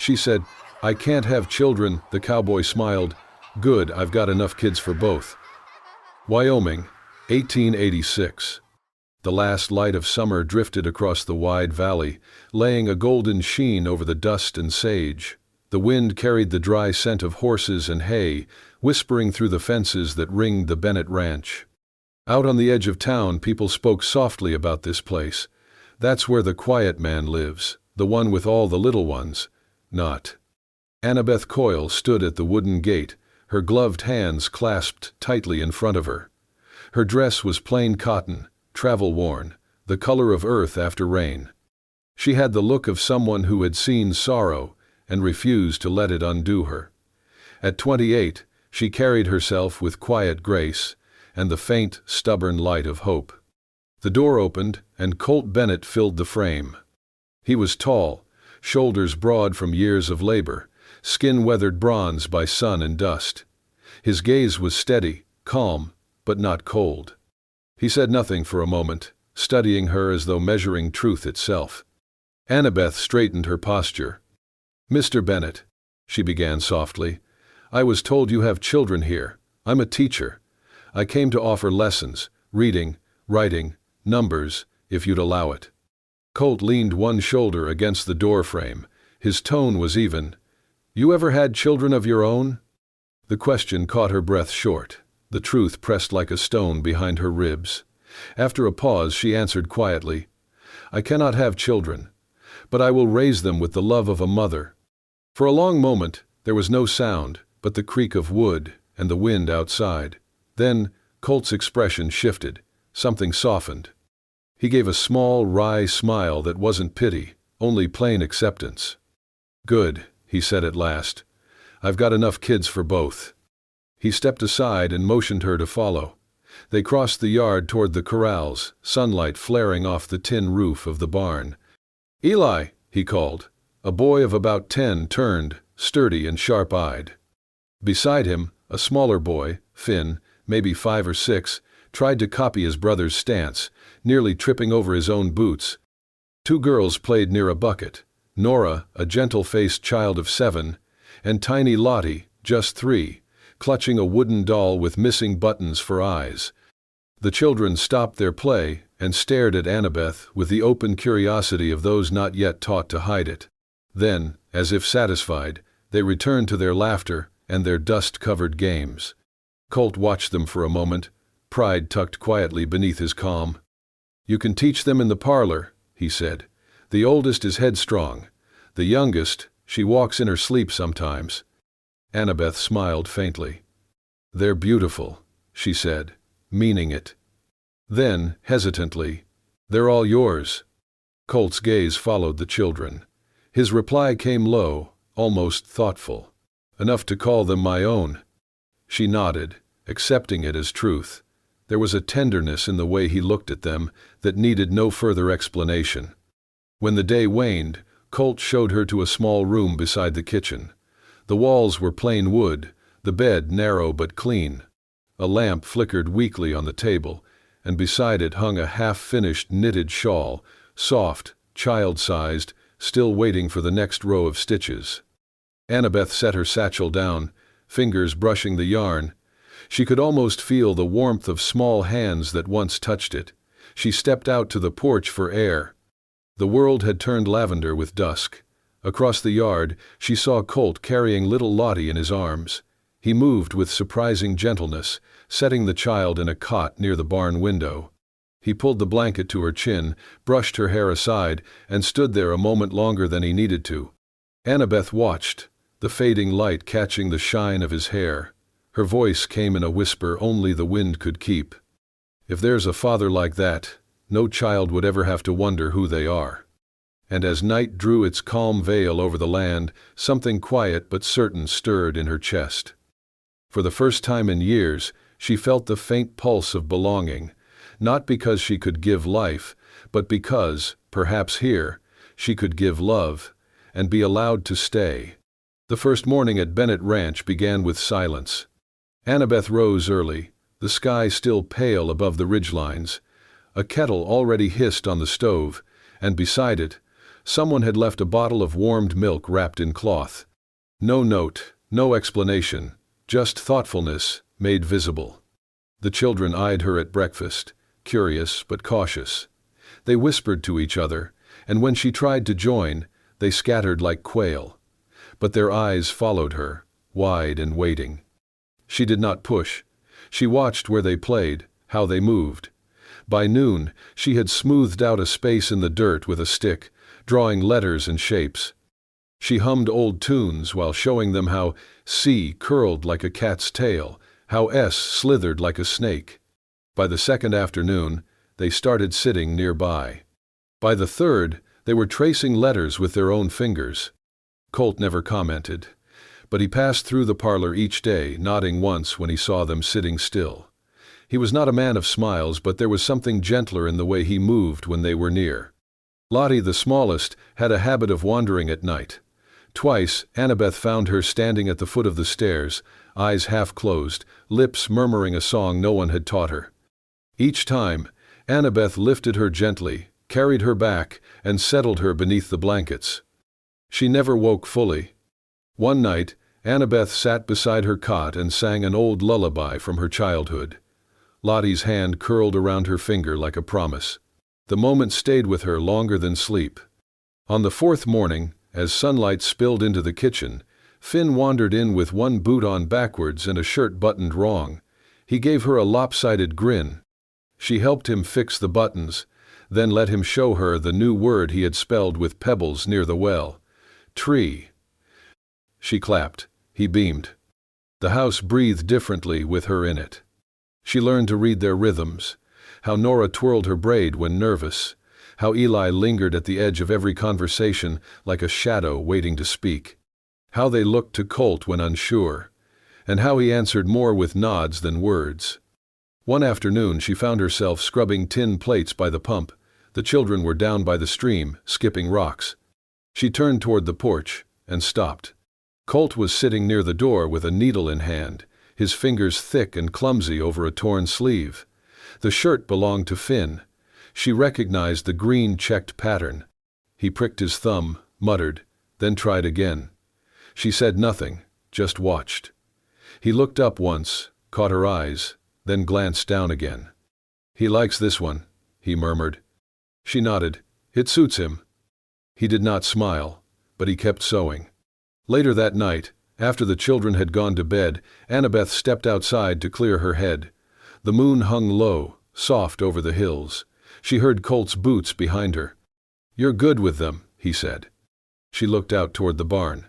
She said, "I can't have children." The cowboy smiled. "Good, I've got enough kids for both." Wyoming, 1886. The last light of summer drifted across the wide valley, laying a golden sheen over the dust and sage. The wind carried the dry scent of horses and hay, whispering through the fences that ringed the Bennett Ranch. Out on the edge of town, people spoke softly about this place. "That's where the quiet man lives, the one with all the little ones." Not. Annabeth Coyle stood at the wooden gate, her gloved hands clasped tightly in front of her. Her dress was plain cotton, travel-worn, the color of earth after rain. She had the look of someone who had seen sorrow and refused to let it undo her. At 28, she carried herself with quiet grace and the faint, stubborn light of hope. The door opened, and Colt Bennett filled the frame. He was tall, shoulders broad from years of labor, skin weathered bronze by sun and dust. His gaze was steady, calm, but not cold. He said nothing for a moment, studying her as though measuring truth itself. Annabeth straightened her posture. "Mr. Bennett," she began softly, "I was told you have children here. I'm a teacher. I came to offer lessons, reading, writing, numbers, if you'd allow it." Colt leaned one shoulder against the doorframe. His tone was even. "You ever had children of your own?" The question caught her breath short. The truth pressed like a stone behind her ribs. After a pause, she answered quietly, "I cannot have children, but I will raise them with the love of a mother." For a long moment, there was no sound but the creak of wood and the wind outside. Then, Colt's expression shifted. Something softened. He gave a small, wry smile that wasn't pity, only plain acceptance. "Good," he said at last. "I've got enough kids for both." He stepped aside and motioned her to follow. They crossed the yard toward the corrals, sunlight flaring off the tin roof of the barn. "Eli," he called. A boy of about 10 turned, sturdy and sharp-eyed. Beside him, a smaller boy, Finn, maybe 5 or 6, tried to copy his brother's stance, nearly tripping over his own boots. 2 girls played near a bucket, Nora, a gentle-faced child of 7, and tiny Lottie, just 3, clutching a wooden doll with missing buttons for eyes. The children stopped their play and stared at Annabeth with the open curiosity of those not yet taught to hide it. Then, as if satisfied, they returned to their laughter and their dust-covered games. Colt watched them for a moment, pride tucked quietly beneath his calm. "You can teach them in the parlor," he said. "The oldest is headstrong. The youngest, she walks in her sleep sometimes." Annabeth smiled faintly. "They're beautiful," she said, meaning it. Then, hesitantly, "They're all yours." Colt's gaze followed the children. His reply came low, almost thoughtful. "Enough to call them my own." She nodded, accepting it as truth. There was a tenderness in the way he looked at them that needed no further explanation. When the day waned, Colt showed her to a small room beside the kitchen. The walls were plain wood, the bed narrow but clean. A lamp flickered weakly on the table, and beside it hung a half-finished knitted shawl, soft, child-sized, still waiting for the next row of stitches. Annabeth set her satchel down, fingers brushing the yarn. She could almost feel the warmth of small hands that once touched it. She stepped out to the porch for air. The world had turned lavender with dusk. Across the yard, she saw Colt carrying little Lottie in his arms. He moved with surprising gentleness, setting the child in a cot near the barn window. He pulled the blanket to her chin, brushed her hair aside, and stood there a moment longer than he needed to. Annabeth watched, the fading light catching the shine of his hair. Her voice came in a whisper only the wind could keep. "If there's a father like that, no child would ever have to wonder who they are." And as night drew its calm veil over the land, something quiet but certain stirred in her chest. For the first time in years, she felt the faint pulse of belonging, not because she could give life, but because, perhaps here, she could give love, and be allowed to stay. The first morning at Bennett Ranch began with silence. Annabeth rose early, the sky still pale above the ridgelines. A kettle already hissed on the stove, and beside it, Someone had left a bottle of warmed milk wrapped in cloth. No note, no explanation, just thoughtfulness made visible. The children eyed her at breakfast, curious but cautious. They whispered to each other, and when she tried to join, they scattered like quail. But their eyes followed her, wide and waiting. She did not push. She watched where they played, how they moved. By noon, she had smoothed out a space in the dirt with a stick, drawing letters and shapes. She hummed old tunes while showing them how C curled like a cat's tail, how S slithered like a snake. By the second afternoon, they started sitting nearby. By the third, they were tracing letters with their own fingers. Colt never commented, but he passed through the parlor each day, nodding once when he saw them sitting still. He was not a man of smiles, but there was something gentler in the way he moved when they were near. Lottie, the smallest, had a habit of wandering at night. Twice, Annabeth found her standing at the foot of the stairs, eyes half closed, lips murmuring a song no one had taught her. Each time, Annabeth lifted her gently, carried her back, and settled her beneath the blankets. She never woke fully. One night, Annabeth sat beside her cot and sang an old lullaby from her childhood. Lottie's hand curled around her finger like a promise. The moment stayed with her longer than sleep. On the fourth morning, as sunlight spilled into the kitchen, Finn wandered in with one boot on backwards and a shirt buttoned wrong. He gave her a lopsided grin. She helped him fix the buttons, then let him show her the new word he had spelled with pebbles near the well. Tree. She clapped. He beamed. The house breathed differently with her in it. She learned to read their rhythms, how Nora twirled her braid when nervous, how Eli lingered at the edge of every conversation like a shadow waiting to speak, how they looked to Colt when unsure, and how he answered more with nods than words. One afternoon she found herself scrubbing tin plates by the pump. The children were down by the stream, skipping rocks. She turned toward the porch and stopped. Colt was sitting near the door with a needle in hand, his fingers thick and clumsy over a torn sleeve. The shirt belonged to Finn. She recognized the green checked pattern. He pricked his thumb, muttered, then tried again. She said nothing, just watched. He looked up once, caught her eyes, then glanced down again. "He likes this one," he murmured. She nodded. "It suits him." He did not smile, but he kept sewing. Later that night, after the children had gone to bed, Annabeth stepped outside to clear her head. The moon hung low, soft over the hills. She heard Colt's boots behind her. "You're good with them," he said. She looked out toward the barn.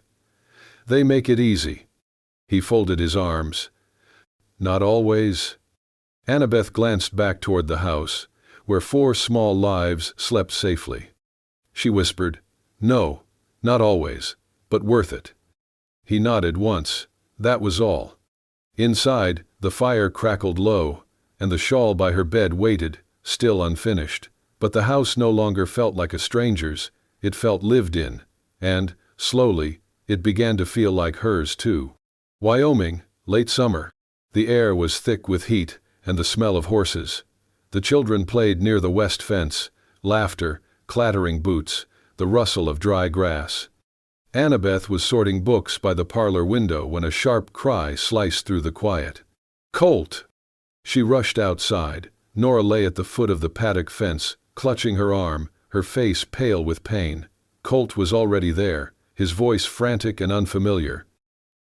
"They make it easy." He folded his arms. "Not always." Annabeth glanced back toward the house, where 4 small lives slept safely. She whispered, "No, not always, but worth it." He nodded once. That was all. Inside, the fire crackled low, and the shawl by her bed waited, still unfinished. But the house no longer felt like a stranger's. It felt lived in, and, slowly, it began to feel like hers too. Wyoming, late summer. The air was thick with heat and the smell of horses. The children played near the west fence, laughter, clattering boots, the rustle of dry grass. Annabeth was sorting books by the parlor window when a sharp cry sliced through the quiet. "Colt!" She rushed outside. Nora lay at the foot of the paddock fence, clutching her arm, her face pale with pain. Colt was already there, his voice frantic and unfamiliar.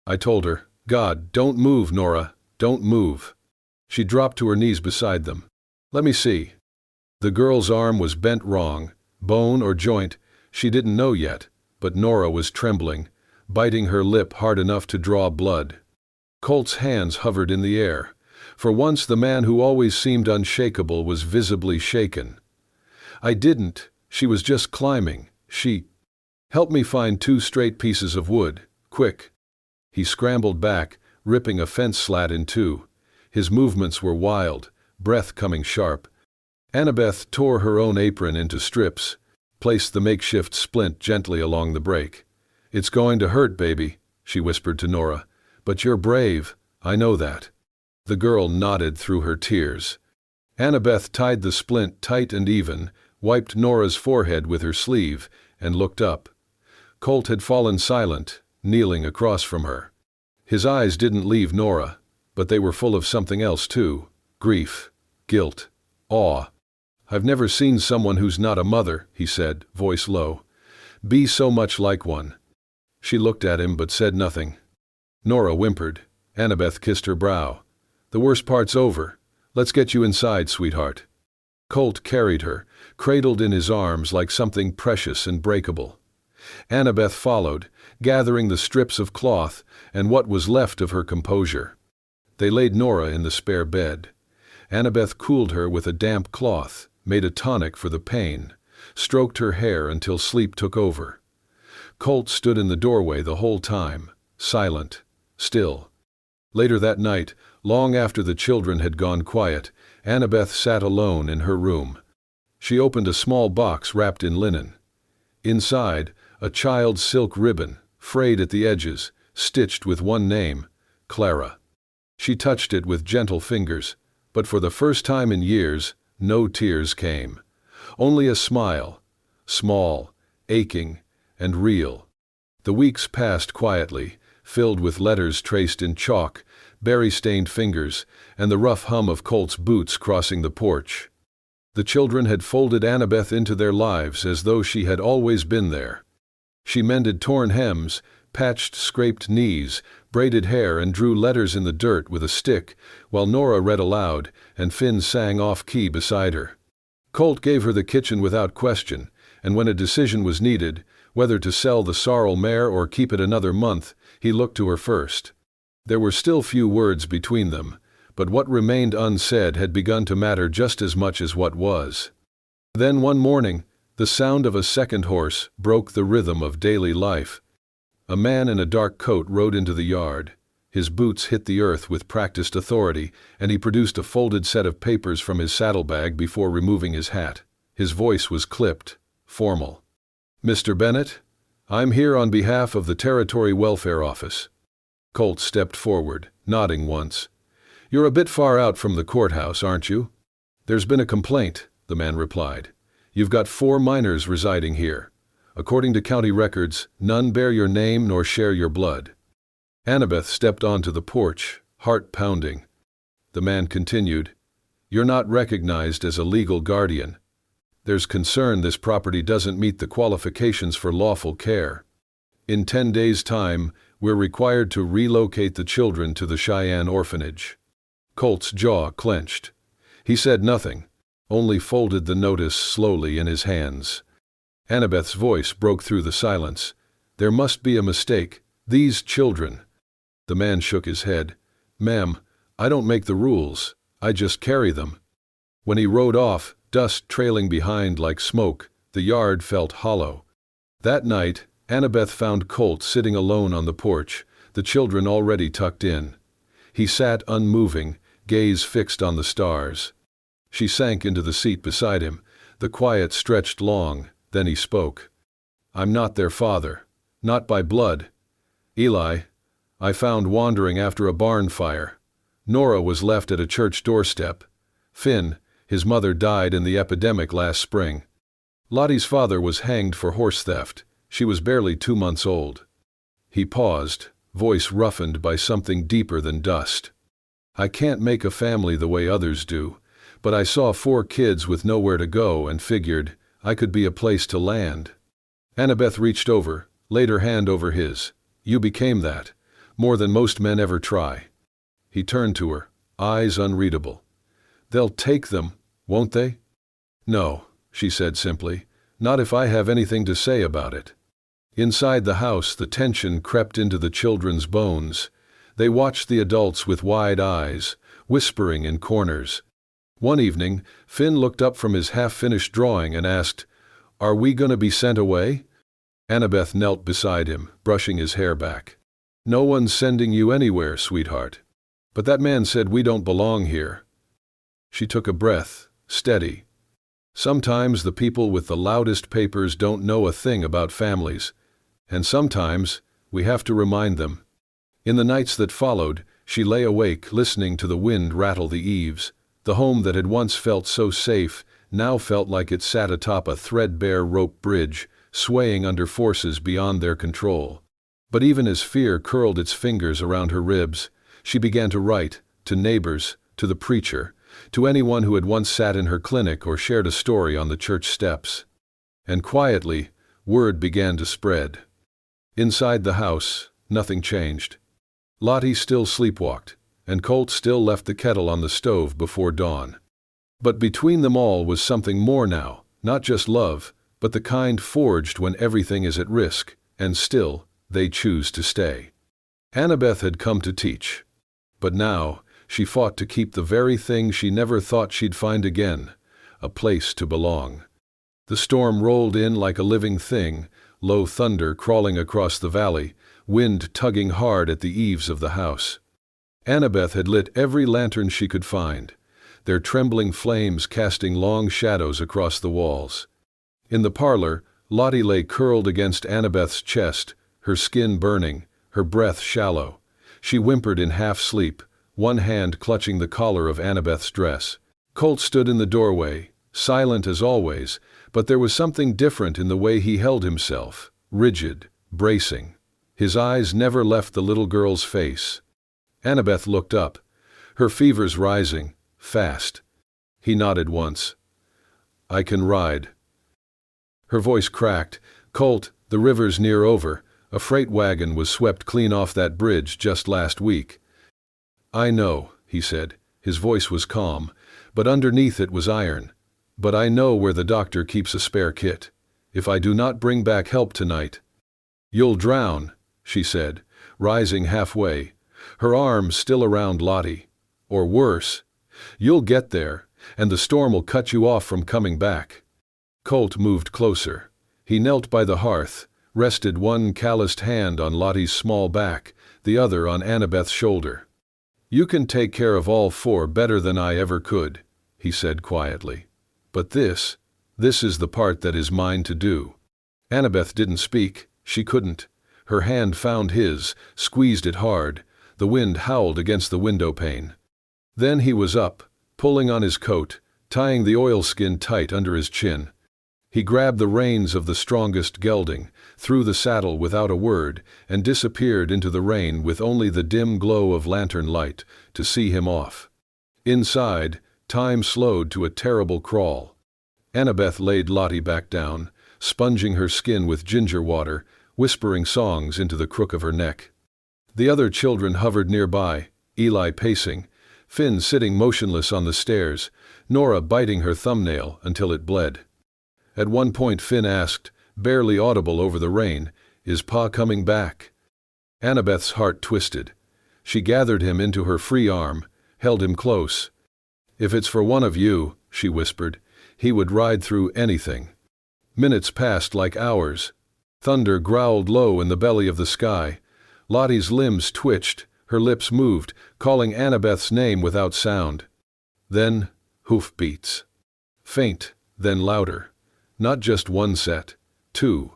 "I told her, God, don't move, Nora, don't move." She dropped to her knees beside them. "Let me see." The girl's arm was bent wrong, bone or joint, she didn't know yet, but Nora was trembling, biting her lip hard enough to draw blood. Colt's hands hovered in the air. For once the man who always seemed unshakable was visibly shaken. "I didn't. She was just climbing. She... Help me find 2 straight pieces of wood, quick." He scrambled back, ripping a fence slat in 2. His movements were wild, breath coming sharp. Annabeth tore her own apron into strips, placed the makeshift splint gently along the break. "It's going to hurt, baby," she whispered to Nora. "But you're brave, I know that." The girl nodded through her tears. Annabeth tied the splint tight and even, wiped Nora's forehead with her sleeve, and looked up. Colt had fallen silent, kneeling across from her. His eyes didn't leave Nora, but they were full of something else too: grief, guilt, awe. "I've never seen someone who's not a mother," he said, voice low. "Be so much like one." She looked at him but said nothing. Nora whimpered. Annabeth kissed her brow. "The worst part's over. Let's get you inside, sweetheart." Colt carried her, cradled in his arms like something precious and breakable. Annabeth followed, gathering the strips of cloth and what was left of her composure. They laid Nora in the spare bed. Annabeth cooled her with a damp cloth, made a tonic for the pain, stroked her hair until sleep took over. Colt stood in the doorway the whole time, silent, still. Later that night, long after the children had gone quiet, Annabeth sat alone in her room. She opened a small box wrapped in linen. Inside, a child's silk ribbon, frayed at the edges, stitched with one name: Clara. She touched it with gentle fingers, but for the first time in years, no tears came. Only a smile, small, aching, and real. The weeks passed quietly, filled with letters traced in chalk, berry-stained fingers, and the rough hum of Colt's boots crossing the porch. The children had folded Annabeth into their lives as though she had always been there. She mended torn hems, patched scraped knees, braided hair, and drew letters in the dirt with a stick, while Nora read aloud, and Finn sang off-key beside her. Colt gave her the kitchen without question, and when a decision was needed, whether to sell the sorrel mare or keep it another month, he looked to her first. There were still few words between them, but what remained unsaid had begun to matter just as much as what was. Then one morning, the sound of a second horse broke the rhythm of daily life. A man in a dark coat rode into the yard. His boots hit the earth with practiced authority, and he produced a folded set of papers from his saddlebag before removing his hat. His voice was clipped, formal. "Mr. Bennett, I'm here on behalf of the Territory Welfare Office." Colt stepped forward, nodding once. "You're a bit far out from the courthouse, aren't you?" "There's been a complaint," the man replied. "You've got 4 minors residing here. According to county records, none bear your name nor share your blood." Annabeth stepped onto the porch, heart pounding. The man continued, "You're not recognized as a legal guardian. There's concern this property doesn't meet the qualifications for lawful care. In 10 days' time, we're required to relocate the children to the Cheyenne orphanage." Colt's jaw clenched. He said nothing, only folded the notice slowly in his hands. Annabeth's voice broke through the silence. "There must be a mistake. These children—" The man shook his head. "Ma'am, I don't make the rules. I just carry them." When he rode off, dust trailing behind like smoke, the yard felt hollow. That night, Annabeth found Colt sitting alone on the porch, the children already tucked in. He sat unmoving, gaze fixed on the stars. She sank into the seat beside him. The quiet stretched long, then he spoke. "I'm not their father. Not by blood. Eli, I found wandering after a barn fire. Nora was left at a church doorstep. Finn, his mother, died in the epidemic last spring. Lottie's father was hanged for horse theft. She was barely 2 months old." He paused, voice roughened by something deeper than dust. "I can't make a family the way others do, but I saw 4 kids with nowhere to go and figured I could be a place to land." Annabeth reached over, laid her hand over his. "You became that, more than most men ever try." He turned to her, eyes unreadable. "They'll take them, won't they?" "No," she said simply, "not if I have anything to say about it." Inside the house, the tension crept into the children's bones. They watched the adults with wide eyes, whispering in corners. One evening, Finn looked up from his half-finished drawing and asked, "Are we going to be sent away?" Annabeth knelt beside him, brushing his hair back. "No one's sending you anywhere, sweetheart. But that man said we don't belong here." She took a breath, steady. "Sometimes the people with the loudest papers don't know a thing about families, and sometimes we have to remind them." In the nights that followed, she lay awake listening to the wind rattle the eaves. The home that had once felt so safe now felt like it sat atop a threadbare rope bridge, swaying under forces beyond their control. But even as fear curled its fingers around her ribs, she began to write, to neighbors, to the preacher, to anyone who had once sat in her clinic or shared a story on the church steps. And quietly, word began to spread. Inside the house, nothing changed. Lottie still sleepwalked, and Colt still left the kettle on the stove before dawn. But between them all was something more now, not just love, but the kind forged when everything is at risk, and still, they choose to stay. Annabeth had come to teach. But now, she fought to keep the very thing she never thought she'd find again, a place to belong. The storm rolled in like a living thing, low thunder crawling across the valley, wind tugging hard at the eaves of the house. Annabeth had lit every lantern she could find, their trembling flames casting long shadows across the walls. In the parlor, Lottie lay curled against Annabeth's chest, her skin burning, her breath shallow. She whimpered in half-sleep, one hand clutching the collar of Annabeth's dress. Colt stood in the doorway, silent as always, but there was something different in the way he held himself, rigid, bracing. His eyes never left the little girl's face. Annabeth looked up, her fevers rising, fast. He nodded once. "I can ride." Her voice cracked. "Colt, the river's near over. A freight wagon was swept clean off that bridge just last week." "I know," he said. His voice was calm, but underneath it was iron. "But I know where the doctor keeps a spare kit. If I do not bring back help tonight—" "You'll drown," she said, rising halfway, her arms still around Lottie. "Or worse. You'll get there, and the storm will cut you off from coming back." Colt moved closer. He knelt by the hearth, rested one calloused hand on Lottie's small back, the other on Annabeth's shoulder. "You can take care of all four better than I ever could," he said quietly. "But this is the part that is mine to do." Annabeth didn't speak. She couldn't. Her hand found his, squeezed it hard. The wind howled against the window pane. Then he was up, pulling on his coat, tying the oilskin tight under his chin. He grabbed the reins of the strongest gelding, threw the saddle without a word, and disappeared into the rain with only the dim glow of lantern light to see him off. Inside, time slowed to a terrible crawl. Annabeth laid Lottie back down, sponging her skin with ginger water, whispering songs into the crook of her neck. The other children hovered nearby, Eli pacing, Finn sitting motionless on the stairs, Nora biting her thumbnail until it bled. At one point Finn asked, barely audible over the rain, "Is Pa coming back?" Annabeth's heart twisted. She gathered him into her free arm, held him close. "If it's for one of you," she whispered, "he would ride through anything." Minutes passed like hours. Thunder growled low in the belly of the sky. Lottie's limbs twitched, her lips moved, calling Annabeth's name without sound. Then, hoofbeats. Faint, then louder. Not just one set, two.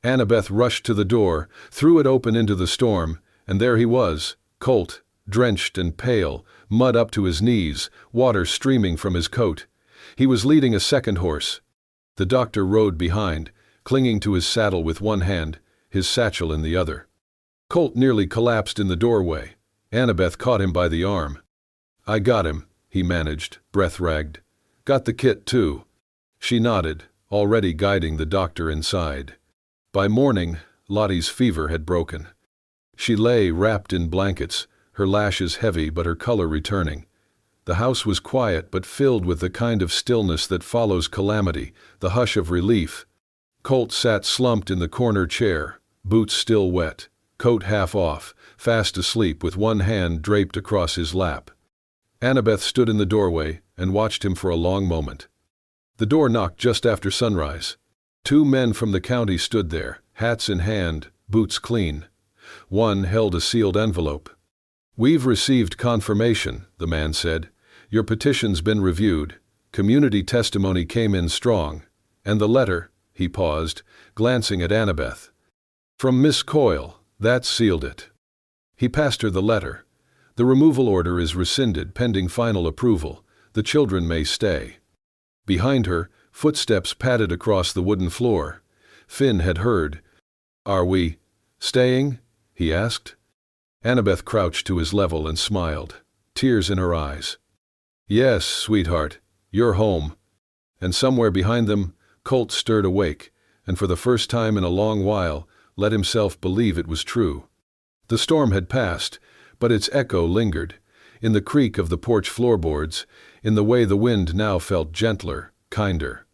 Annabeth rushed to the door, threw it open into the storm, and there he was, Colt, drenched and pale, mud up to his knees, water streaming from his coat. He was leading a second horse. The doctor rode behind, clinging to his saddle with one hand, his satchel in the other. Colt nearly collapsed in the doorway. Annabeth caught him by the arm. "I got him," he managed, breath-ragged. "Got the kit, too." She nodded, already guiding the doctor inside. By morning, Lottie's fever had broken. She lay wrapped in blankets, her lashes heavy but her color returning. The house was quiet but filled with the kind of stillness that follows calamity, the hush of relief. Colt sat slumped in the corner chair, boots still wet, coat half off, fast asleep with one hand draped across his lap. Annabeth stood in the doorway and watched him for a long moment. The door knocked just after sunrise. Two men from the county stood there, hats in hand, boots clean. One held a sealed envelope. "We've received confirmation," the man said. "Your petition's been reviewed. Community testimony came in strong. And the letter," he paused, glancing at Annabeth. "From Miss Coyle, that sealed it." He passed her the letter. "The removal order is rescinded pending final approval. The children may stay." Behind her, footsteps padded across the wooden floor. Finn had heard. "Are we staying?" he asked. Annabeth crouched to his level and smiled, tears in her eyes. "Yes, sweetheart, you're home." And somewhere behind them, Colt stirred awake, and for the first time in a long while, let himself believe it was true. The storm had passed, but its echo lingered, in the creak of the porch floorboards, in the way the wind now felt gentler, kinder.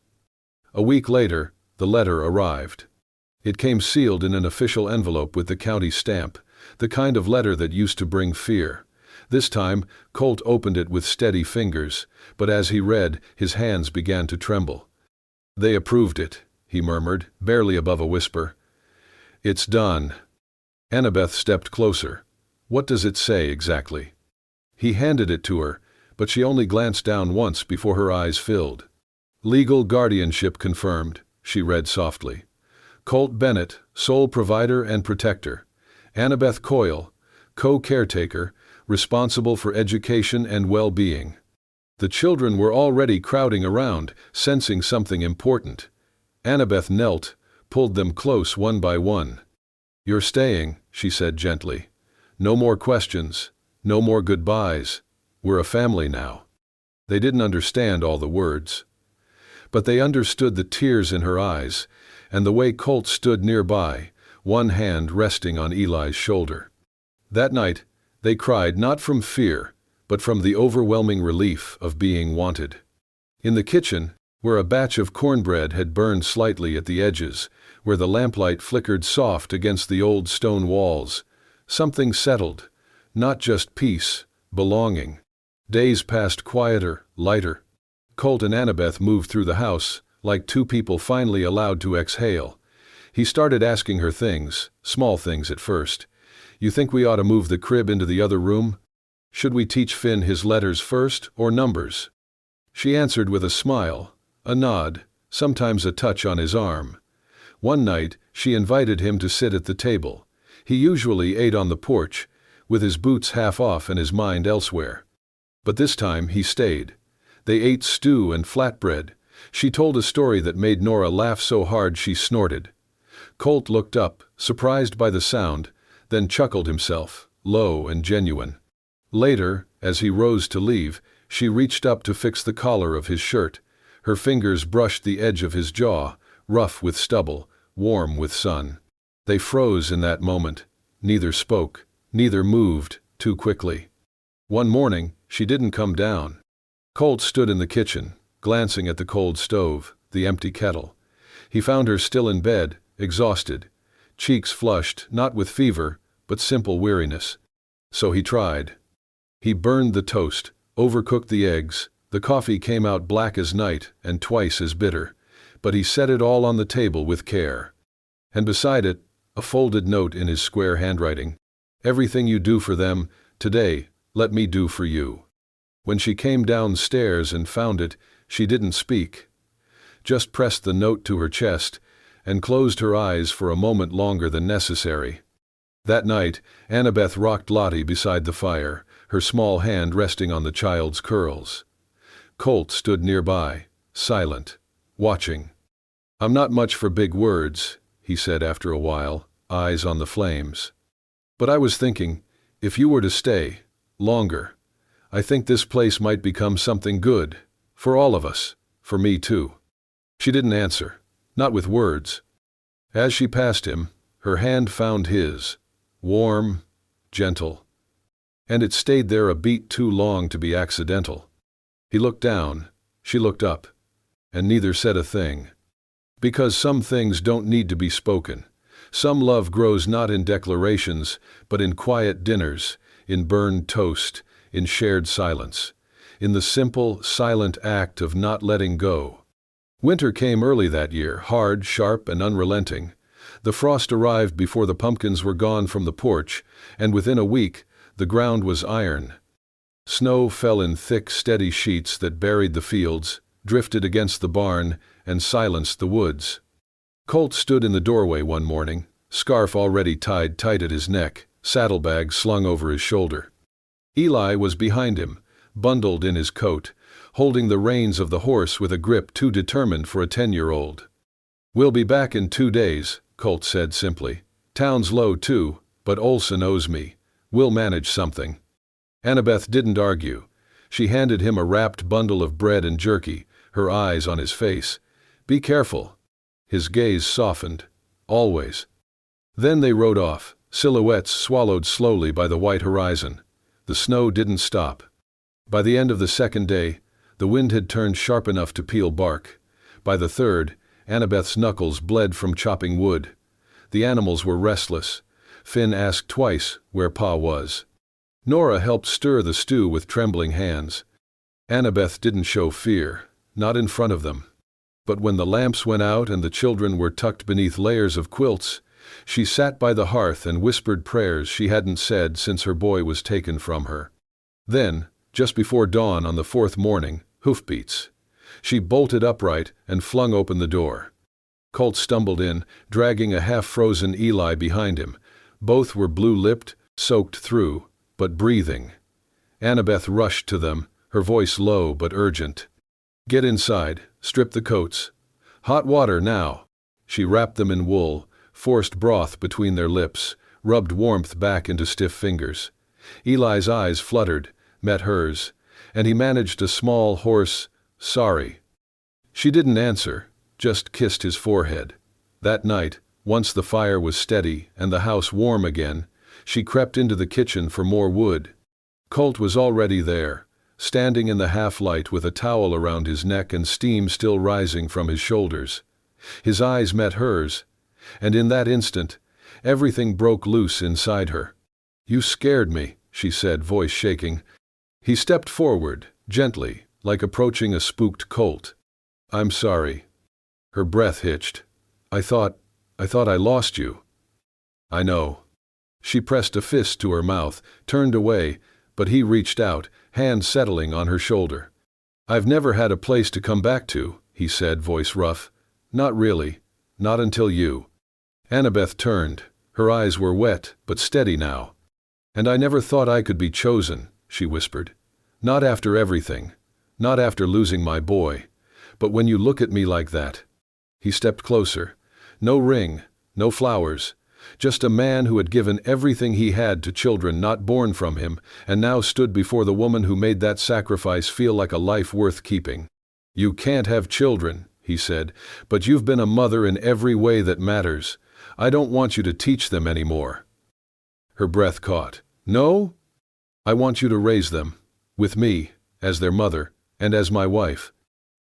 A week later, the letter arrived. It came sealed in an official envelope with the county stamp, the kind of letter that used to bring fear. This time, Colt opened it with steady fingers, but as he read, his hands began to tremble. "They approved it," he murmured, barely above a whisper. "It's done." Annabeth stepped closer. "What does it say exactly?" He handed it to her, but she only glanced down once before her eyes filled. "Legal guardianship confirmed," she read softly. "Colt Bennett, sole provider and protector. Annabeth Coyle, co-caretaker, responsible for education and well-being." The children were already crowding around, sensing something important. Annabeth knelt, pulled them close one by one. "You're staying," she said gently. "No more questions, no more goodbyes. We're a family now." They didn't understand all the words, but they understood the tears in her eyes, and the way Colt stood nearby, one hand resting on Eli's shoulder. That night, they cried not from fear, but from the overwhelming relief of being wanted. In the kitchen, where a batch of cornbread had burned slightly at the edges, where the lamplight flickered soft against the old stone walls, something settled, not just peace, belonging. Days passed quieter, lighter. Colt and Annabeth moved through the house, like two people finally allowed to exhale. He started asking her things, small things at first. "You think we ought to move the crib into the other room? Should we teach Finn his letters first, or numbers?" She answered with a smile, a nod, sometimes a touch on his arm. One night, she invited him to sit at the table. He usually ate on the porch, with his boots half off and his mind elsewhere. But this time he stayed. They ate stew and flatbread. She told a story that made Nora laugh so hard she snorted. Colt looked up, surprised by the sound, then chuckled himself, low and genuine. Later, as he rose to leave, she reached up to fix the collar of his shirt. Her fingers brushed the edge of his jaw, rough with stubble, warm with sun. They froze in that moment. Neither spoke, neither moved, too quickly. One morning, she didn't come down. Colt stood in the kitchen, glancing at the cold stove, the empty kettle. He found her still in bed, exhausted, cheeks flushed, not with fever, but simple weariness. So he tried. He burned the toast, overcooked the eggs, the coffee came out black as night and twice as bitter, but he set it all on the table with care. And beside it, a folded note in his square handwriting. "Everything you do for them, today, let me do for you." When she came downstairs and found it, she didn't speak. Just pressed the note to her chest and closed her eyes for a moment longer than necessary. That night, Annabeth rocked Lottie beside the fire, her small hand resting on the child's curls. Colt stood nearby, silent, watching. "I'm not much for big words," he said after a while, eyes on the flames. "But I was thinking, if you were to stay longer, I think this place might become something good, for all of us, for me too." She didn't answer, not with words. As she passed him, her hand found his, warm, gentle. And it stayed there a beat too long to be accidental. He looked down, she looked up, and neither said a thing. Because some things don't need to be spoken. Some love grows not in declarations, but in quiet dinners, in burned toast, in shared silence, in the simple, silent act of not letting go. Winter came early that year, hard, sharp, and unrelenting. The frost arrived before the pumpkins were gone from the porch, and within a week, the ground was iron. Snow fell in thick, steady sheets that buried the fields, drifted against the barn, and silenced the woods. Colt stood in the doorway one morning, scarf already tied tight at his neck, saddlebag slung over his shoulder. Eli was behind him, bundled in his coat, holding the reins of the horse with a grip too determined for a 10-year-old. "We'll be back in 2 days," Colt said simply. "Town's low too, but Olson owes me. We'll manage something." Annabeth didn't argue. She handed him a wrapped bundle of bread and jerky, her eyes on his face. "Be careful." His gaze softened. "Always." Then they rode off, silhouettes swallowed slowly by the white horizon. The snow didn't stop. By the end of the second day, the wind had turned sharp enough to peel bark. By the third, Annabeth's knuckles bled from chopping wood. The animals were restless. Finn asked twice where Pa was. Nora helped stir the stew with trembling hands. Annabeth didn't show fear, not in front of them. But when the lamps went out and the children were tucked beneath layers of quilts, she sat by the hearth and whispered prayers she hadn't said since her boy was taken from her. Then, just before dawn on the fourth morning, hoofbeats. She bolted upright and flung open the door. Colt stumbled in, dragging a half-frozen Eli behind him. Both were blue-lipped, soaked through, but breathing. Annabeth rushed to them, her voice low but urgent. "Get inside, strip the coats. Hot water now." She wrapped them in wool, forced broth between their lips, rubbed warmth back into stiff fingers. Eli's eyes fluttered, met hers, and he managed a small, hoarse, "Sorry." She didn't answer, just kissed his forehead. That night, once the fire was steady and the house warm again, she crept into the kitchen for more wood. Colt was already there, standing in the half-light with a towel around his neck and steam still rising from his shoulders. His eyes met hers, and in that instant, everything broke loose inside her. "You scared me," she said, voice shaking. He stepped forward, gently, like approaching a spooked colt. "I'm sorry." Her breath hitched. I thought I lost you." "I know." She pressed a fist to her mouth, turned away, but he reached out, hand settling on her shoulder. "I've never had a place to come back to," he said, voice rough. "Not really. Not until you." Annabeth turned. Her eyes were wet, but steady now. "And I never thought I could be chosen," she whispered. "Not after everything. Not after losing my boy. But when you look at me like that." He stepped closer. No ring, no flowers. Just a man who had given everything he had to children not born from him, and now stood before the woman who made that sacrifice feel like a life worth keeping. "You can't have children," he said, "but you've been a mother in every way that matters. I don't want you to teach them anymore." Her breath caught. "No? I want you to raise them. With me, as their mother, and as my wife."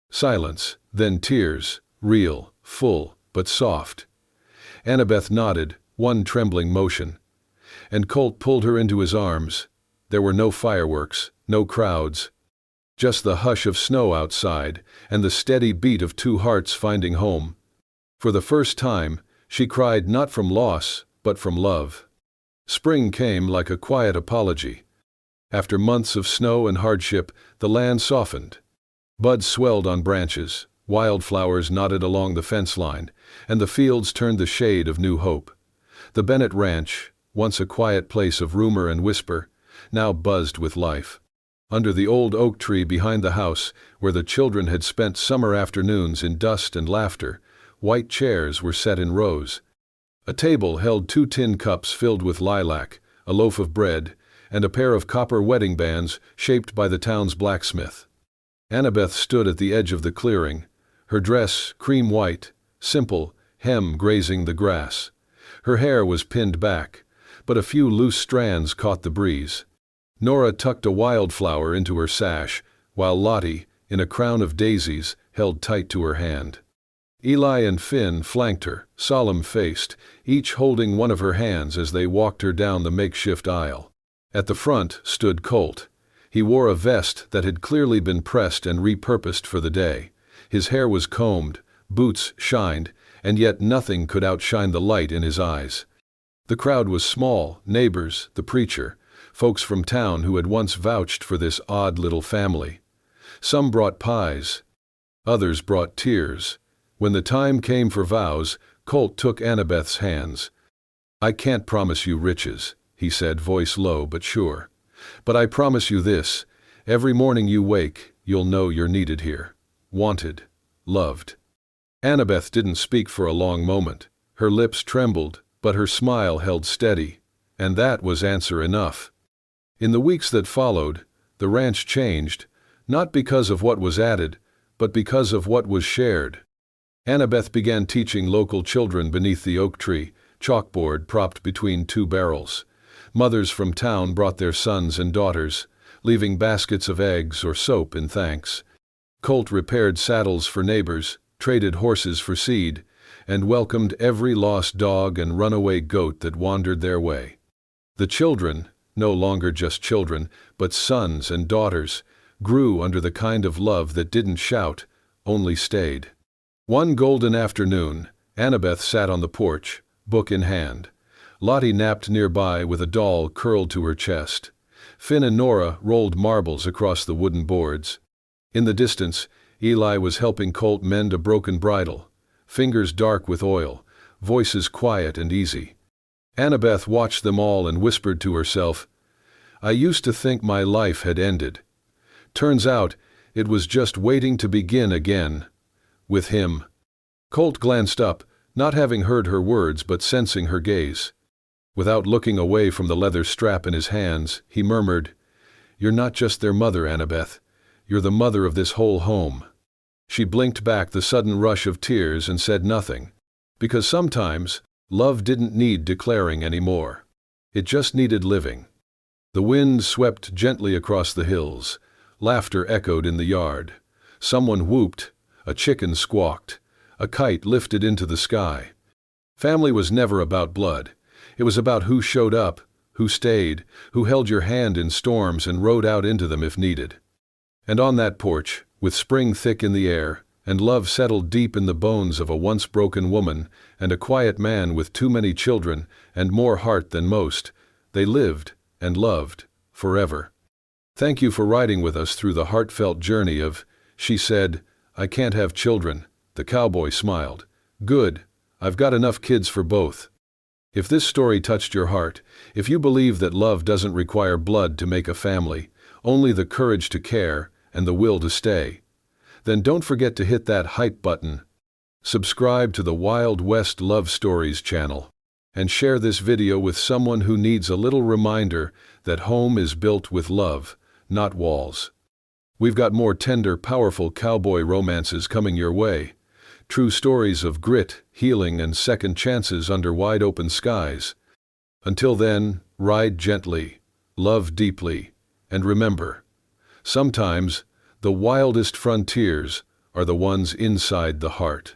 Silence, then tears, real, full, but soft. Annabeth nodded, one trembling motion. And Colt pulled her into his arms. There were no fireworks, no crowds. Just the hush of snow outside, and the steady beat of two hearts finding home. For the first time, she cried not from loss, but from love. Spring came like a quiet apology. After months of snow and hardship, the land softened. Buds swelled on branches, wildflowers nodded along the fence line, and the fields turned the shade of new hope. The Bennett Ranch, once a quiet place of rumor and whisper, now buzzed with life. Under the old oak tree behind the house, where the children had spent summer afternoons in dust and laughter, white chairs were set in rows. A table held 2 tin cups filled with lilac, a loaf of bread, and a pair of copper wedding bands shaped by the town's blacksmith. Annabeth stood at the edge of the clearing, her dress cream white, simple, hem grazing the grass. Her hair was pinned back, but a few loose strands caught the breeze. Nora tucked a wildflower into her sash, while Lottie, in a crown of daisies, held tight to her hand. Eli and Finn flanked her, solemn-faced, each holding one of her hands as they walked her down the makeshift aisle. At the front stood Colt. He wore a vest that had clearly been pressed and repurposed for the day. His hair was combed, boots shined, and yet nothing could outshine the light in his eyes. The crowd was small, neighbors, the preacher, folks from town who had once vouched for this odd little family. Some brought pies. Others brought tears. When the time came for vows, Colt took Annabeth's hands. "I can't promise you riches," he said, voice low but sure. "But I promise you this, every morning you wake, you'll know you're needed here. Wanted. Loved." Annabeth didn't speak for a long moment. Her lips trembled, but her smile held steady, and that was answer enough. In the weeks that followed, the ranch changed, not because of what was added, but because of what was shared. Annabeth began teaching local children beneath the oak tree, chalkboard propped between two barrels. Mothers from town brought their sons and daughters, leaving baskets of eggs or soap in thanks. Colt repaired saddles for neighbors, traded horses for seed, and welcomed every lost dog and runaway goat that wandered their way. The children, no longer just children, but sons and daughters, grew under the kind of love that didn't shout, only stayed. One golden afternoon, Annabeth sat on the porch, book in hand. Lottie napped nearby with a doll curled to her chest. Finn and Nora rolled marbles across the wooden boards. In the distance, Eli was helping Colt mend a broken bridle, fingers dark with oil, voices quiet and easy. Annabeth watched them all and whispered to herself, "I used to think my life had ended. Turns out, it was just waiting to begin again. With him." Colt glanced up, not having heard her words but sensing her gaze. Without looking away from the leather strap in his hands, he murmured, "You're not just their mother, Annabeth. You're the mother of this whole home." She blinked back the sudden rush of tears and said nothing, because sometimes love didn't need declaring anymore. It just needed living. The wind swept gently across the hills. Laughter echoed in the yard. Someone whooped, a chicken squawked, a kite lifted into the sky. Family was never about blood. It was about who showed up, who stayed, who held your hand in storms and rode out into them if needed. And on that porch, with spring thick in the air, and love settled deep in the bones of a once broken woman and a quiet man with too many children and more heart than most, they lived and loved forever. "Thank you for riding with us through the heartfelt journey of," she said, "I can't have children." The cowboy smiled. "Good, I've got enough kids for both." If this story touched your heart, if you believe that love doesn't require blood to make a family, only the courage to care and the will to stay, then don't forget to hit that hype button, subscribe to the Wild West Love Stories channel, and share this video with someone who needs a little reminder that home is built with love, not walls. We've got more tender, powerful cowboy romances coming your way. True stories of grit, healing, and second chances under wide-open skies. Until then, ride gently, love deeply, and remember, sometimes the wildest frontiers are the ones inside the heart.